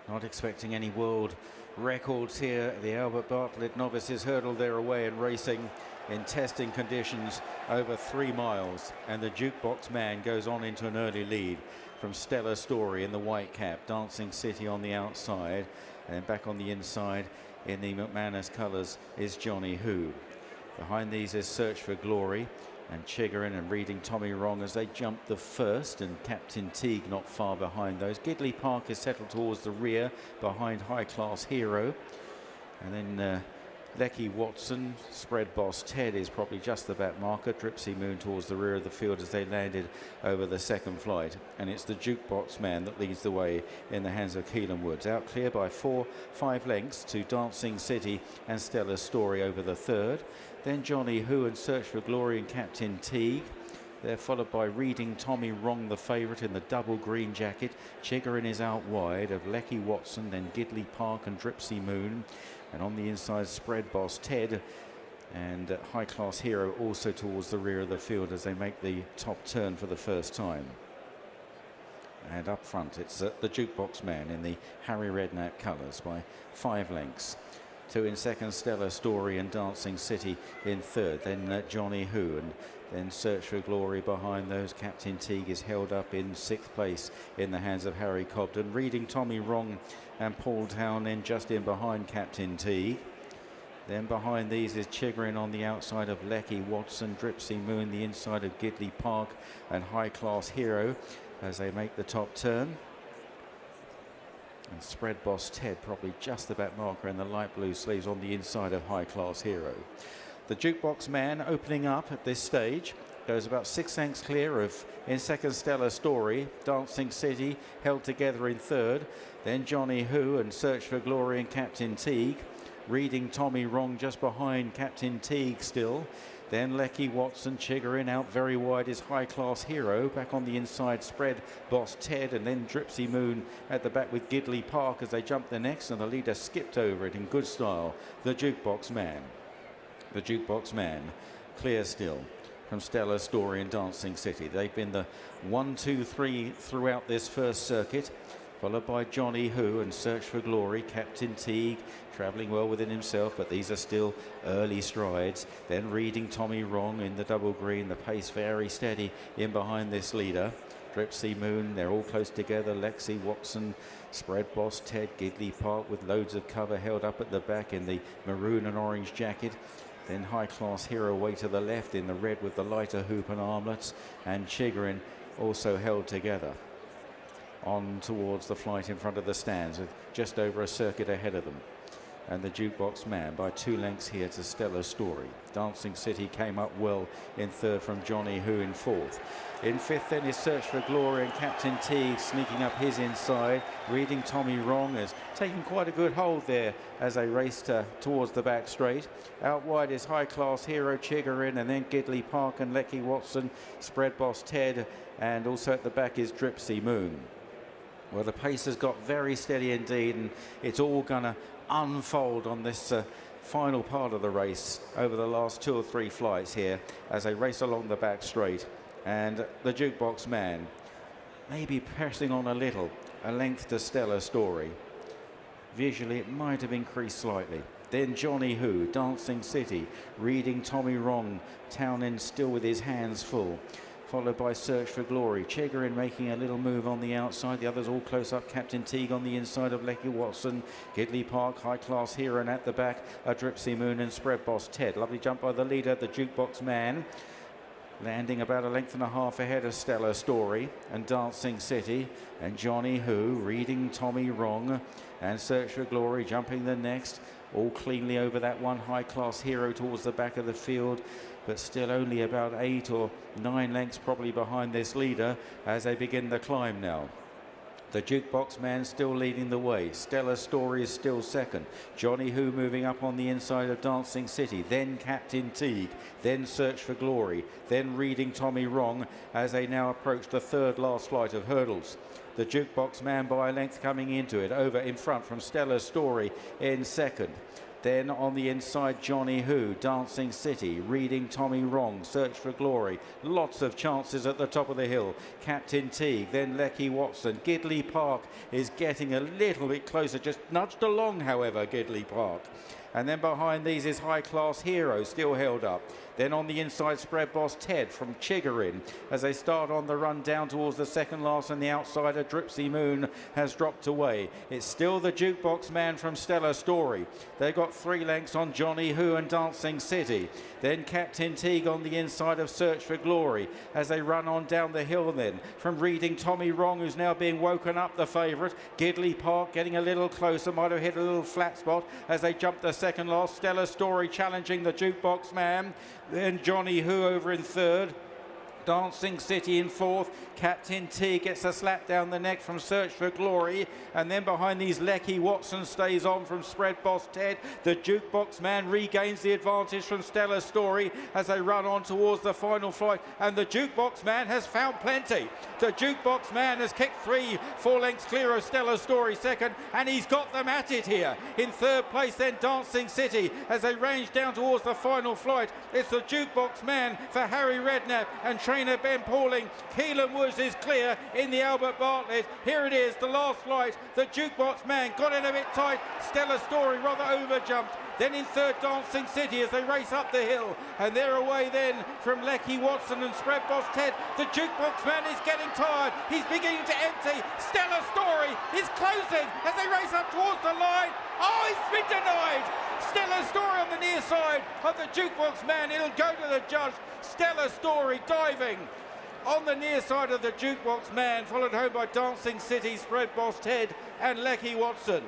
Not expecting any world records here. The Albert Bartlett Novices hurdle their away in racing in testing conditions over 3 miles. And the Jukebox Man goes on into an early lead from Stellar Story in the white cap. Dancing City on the outside. And back on the inside in the McManus colours is Johnny Who. Behind these is Search for Glory and Chigarin and Reading Tommy Wrong as they jump the first, and Captain Teague not far behind those. Gidley Park is settled towards the rear behind High Class Hero, and then Lecky Watson, Spread Boss Ted is probably just the back marker. Dripsy Moon towards the rear of the field as they landed over the second flight, and it's the Jukebox Man that leads the way in the hands of Keelan Woods. Out clear by 4-5 lengths to Dancing City and Stellar Story over the third. Then Johnny Who and Search for Glory and Captain Teague. They're followed by Reading Tommy Wrong, the favourite in the double green jacket. Chigarin is out wide of Lecky Watson, then Gidley Park and Dripsy Moon. And on the inside, Spread Boss Ted and High Class Hero also towards the rear of the field as they make the top turn for the first time. And up front, it's the Jukebox Man in the Harry Redknapp colours by 5 lengths. 2 in second, Stellar Story and Dancing City in third. Then Johnny Who and then Search for Glory behind those. Captain Teague is held up in 6th place in the hands of Harry Cobden. Reading Tommy Wrong and Paul Town then just in behind Captain Teague. Then behind these is Chigarin on the outside of Lecky Watson, Dripsy Moon the inside of Gidley Park and High Class Hero as they make the top turn. And Spread Boss Ted probably just the back marker in the light blue sleeves on the inside of High Class Hero. The Jukebox Man opening up at this stage goes about 6 lengths clear of in second Stellar Story. Dancing City held together in third. Then Johnny Who and Search for Glory and Captain Teague. Reading Tommy Wrong just behind Captain Teague still. Then Lecky Watson, Chigarin out very wide is High Class Hero. Back on the inside, Spread Boss Ted, and then Dripsy Moon at the back with Gidley Park as they jump the next, and the leader skipped over it in good style. The Jukebox Man. The Jukebox Man, clear still from Stellar Story and Dancing City. They've been the 1, 2, 3 throughout this first circuit, followed by Johnny Who and Search for Glory. Captain Teague travelling well within himself, but these are still early strides. Then Reading Tommy Wrong in the double green, the pace very steady in behind this leader. Dripsy Moon, they're all close together. Lecky Watson, Spread Boss Ted, Gidley Park with loads of cover held up at the back in the maroon and orange jacket. Then High Class Hero way to the left in the red with the lighter hoop and armlets, and Chigarin also held together. On towards the flight in front of the stands with just over a circuit ahead of them. And the Jukebox Man by 2 lengths here to Stellar Story. Dancing City came up well in third from Johnny Who in fourth. In fifth then is Search for Glory and Captain Teague sneaking up his inside. Reading Tommy Wrong is taking quite a good hold there as they raced towards the back straight. Out wide is High Class Hero, Chigarin, and then Gidley Park and Lecky Watson, Spread Boss Ted, and also at the back is Dripsy Moon. Well, the pace has got very steady indeed, and it's all going to unfold on this final part of the race over the last 2 or 3 flights here as they race along the back straight. And the Jukebox Man maybe pressing on a length to Stellar Story. Visually, it might have increased slightly. Then Johnny Who, Dancing City, Reading Tommy Wrong, Townend still with his hands full. Followed by Search for Glory. Chigarin making a little move on the outside. The others all close up. Captain Teague on the inside of Lecky Watson. Gidley Park, High Class Hero, and at the back, a Dripsy Moon and Spread Boss Ted. Lovely jump by the leader, the Jukebox Man. Landing about 1.5 lengths ahead of Stellar Story and Dancing City. And Johnny Who, Reading Tommy Wrong, and Search for Glory jumping the next. All cleanly over that one. High Class Hero towards the back of the field, but still only about 8 or 9 lengths probably behind this leader as they begin the climb now. The Jukebox Man still leading the way. Stellar Story is still second. Johnny Who moving up on the inside of Dancing City. Then Captain Teague. Then Search for Glory. Then Reading Tommy Wrong as they now approach the third last flight of hurdles. The Jukebox Man by a length coming into it. Over in front from Stellar Story in second. Then on the inside, Johnny Who, Dancing City, Reading Tommy Wrong, Search for Glory. Lots of chances at the top of the hill. Captain Teague, then Lecky Watson. Gidley Park is getting a little bit closer, just nudged along, however, Gidley Park. And then behind these is High Class Hero, still held up. Then on the inside, Spread Boss Ted from Chigorin as they start on the run down towards the second last, and the outsider Dripsy Moon has dropped away. It's still the Jukebox Man from Stellar Story. They've got 3 lengths on Johnny Who and Dancing City. Then Captain Teague on the inside of Search for Glory as they run on down the hill then. From Reading Tommy Wrong, who's now being woken up, the favourite. Gidley Park getting a little closer, might have hit a little flat spot as they jump the second last. Stellar Story challenging the Jukebox Man. Then Johnny Who over in third. Dancing City in fourth. Captain T gets a slap down the neck from Search for Glory. And then behind these, Lecky Watson stays on from Spread Boss Ted. The Jukebox Man regains the advantage from Stellar Story as they run on towards the final flight. And the Jukebox Man has found plenty. The Jukebox Man has kicked 3-4 lengths clear of Stellar Story second, and he's got them at it here. In third place then, Dancing City as they range down towards the final flight. It's the Jukebox Man for Harry Redknapp and trainer Ben Pauling. Keelan Woods is clear in the Albert Bartlett. Here it is, the last flight. The Jukebox Man got in a bit tight. Stellar Story rather overjumped. Then in third, Dancing City as they race up the hill. And they're away then from Lecky Watson and Spread Boss Ted. The Jukebox Man is getting tired. He's beginning to empty. Stellar Story is closing as they race up towards the line. Oh, he's been denied. Stellar Story on the near side of the Jukebox Man. It'll go to the judge. Stellar Story diving on the near side of the Jukebox Man, followed home by Dancing City, Spread Boss Ted and Lecky Watson.